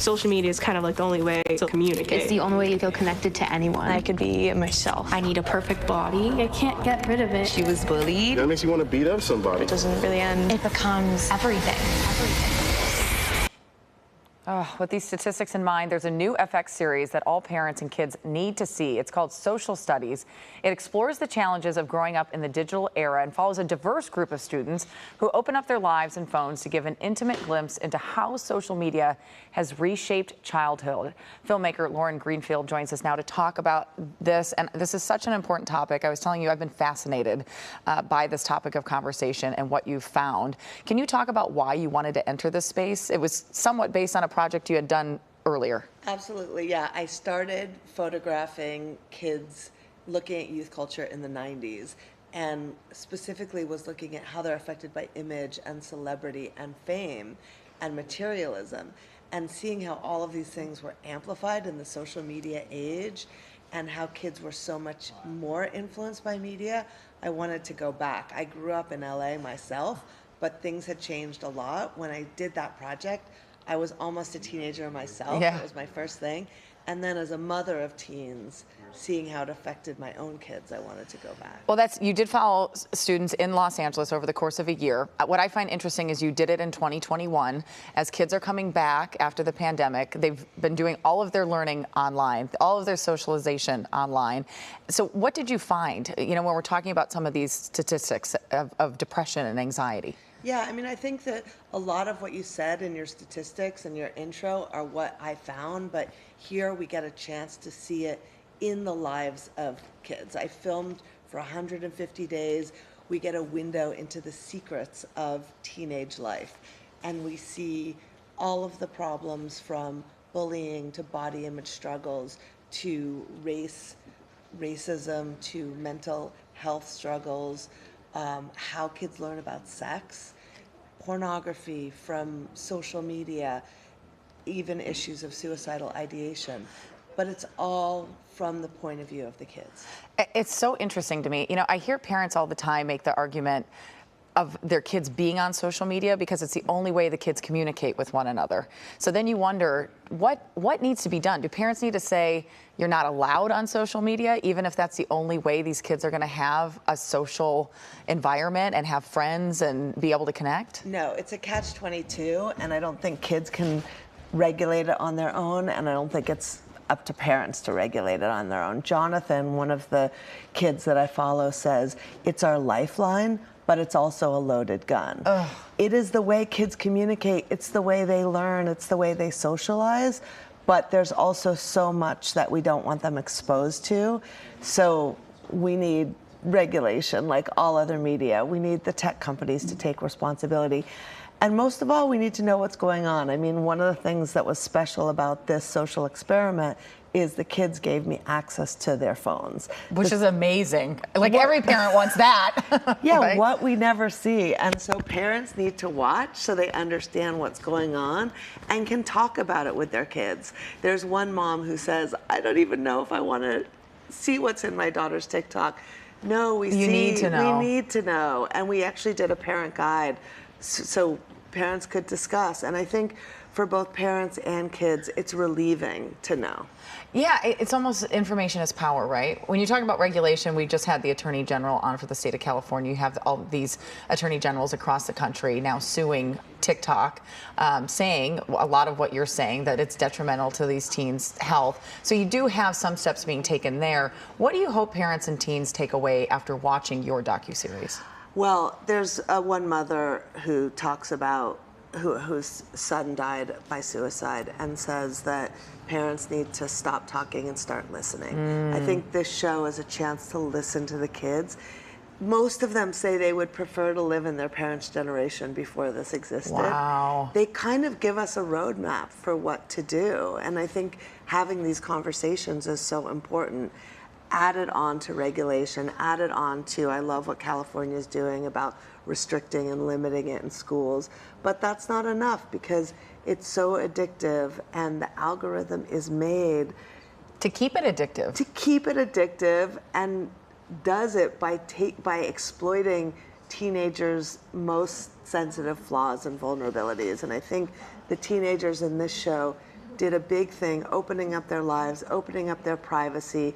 social media is kind of like the only way to communicate. It's the only way you feel connected to anyone. I could be myself. I need a perfect body. I can't get rid of it. She was bullied. That makes you want to beat up somebody. It doesn't really end. It becomes everything. With these statistics in mind, there's a new FX series that all parents and kids need to see. It's called Social Studies. It explores the challenges of growing up in the digital era and follows a diverse group of students who open up their lives and phones to give an intimate glimpse into how social media has reshaped childhood. Filmmaker Lauren Greenfield joins us now to talk about this, and this is such an important topic. I was telling you I've been fascinated by this topic of conversation and what you've found. Can you talk about why you wanted to enter this space? It was somewhat based on a project you had done earlier. Absolutely, yeah. I started photographing kids looking at youth culture in the 90s, and specifically was looking at how they're affected by image and celebrity and fame and materialism, and seeing how all of these things were amplified in the social media age and how kids were so much more influenced by media. I wanted to go back. I grew up in LA myself, but things had changed a lot. When I did that project, I was almost a teenager myself. Yeah. That was my first thing. And then as a mother of teens, seeing how it affected my own kids, I wanted to go back. Well, you did follow students in Los Angeles over the course of a year. What I find interesting is you did it in 2021. As kids are coming back after the pandemic, they've been doing all of their learning online, all of their socialization online. So what did you find, when we're talking about some of these statistics of depression and anxiety? Yeah, I mean, I think that a lot of what you said in your statistics and your intro are what I found, but here we get a chance to see it in the lives of kids. I filmed for 150 days. We get a window into the secrets of teenage life, and we see all of the problems from bullying to body image struggles to racism to mental health struggles, how kids learn about sex, pornography from social media, even issues of suicidal ideation. But it's all from the point of view of the kids. It's so interesting to me. I hear parents all the time make the argument of their kids being on social media because it's the only way the kids communicate with one another. So then you wonder, what needs to be done? Do parents need to say, you're not allowed on social media, even if that's the only way these kids are going to have a social environment and have friends and be able to connect? No, it's a catch-22, and I don't think kids can regulate it on their own, and I don't think it's up to parents to regulate it on their own. Jonathan, one of the kids that I follow, says, it's our lifeline, but it's also a loaded gun. Ugh. It is the way kids communicate. It's the way they learn. It's the way they socialize. But there's also so much that we don't want them exposed to. So we need regulation like all other media. We need the tech companies to take responsibility. And most of all, we need to know what's going on. I mean, one of the things that was special about this social experiment is the kids gave me access to their phones. Which is amazing. Like every parent wants that. Yeah, right? What we never see. And so parents need to watch so they understand what's going on and can talk about it with their kids. There's one mom who says, I don't even know if I want to see what's in my daughter's TikTok. No, we need to know. We need to know. And we actually did a parent guide so parents could discuss. And I think for both parents and kids, it's relieving to know. Yeah, it's almost information is power, right? When you talk about regulation, we just had the Attorney General on for the state of California. You have all these Attorney Generals across the country now suing TikTok, saying a lot of what you're saying, that it's detrimental to these teens' health. So you do have some steps being taken there. What do you hope parents and teens take away after watching your docuseries? Well, there's one mother who talks about whose son died by suicide and says that parents need to stop talking and start listening. I think this show is a chance to listen to the kids. Most of them say they would prefer to live in their parents' generation before this existed. Wow. They kind of give us a roadmap for what to do, and I think having these conversations is so important. Added on to regulation, added on to, I love what California is doing about restricting and limiting it in schools, but that's not enough because it's so addictive and the algorithm is made to keep it addictive. To keep it addictive, and does it by exploiting teenagers' most sensitive flaws and vulnerabilities. And I think the teenagers in this show did a big thing, opening up their lives, opening up their privacy,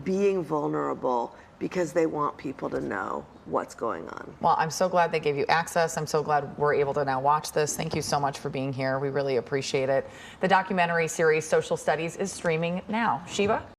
being vulnerable, because they want people to know what's going on. Well, I'm so glad they gave you access. I'm so glad we're able to now watch this. Thank you so much for being here. We really appreciate it. The documentary series Social Studies is streaming now. Shiva?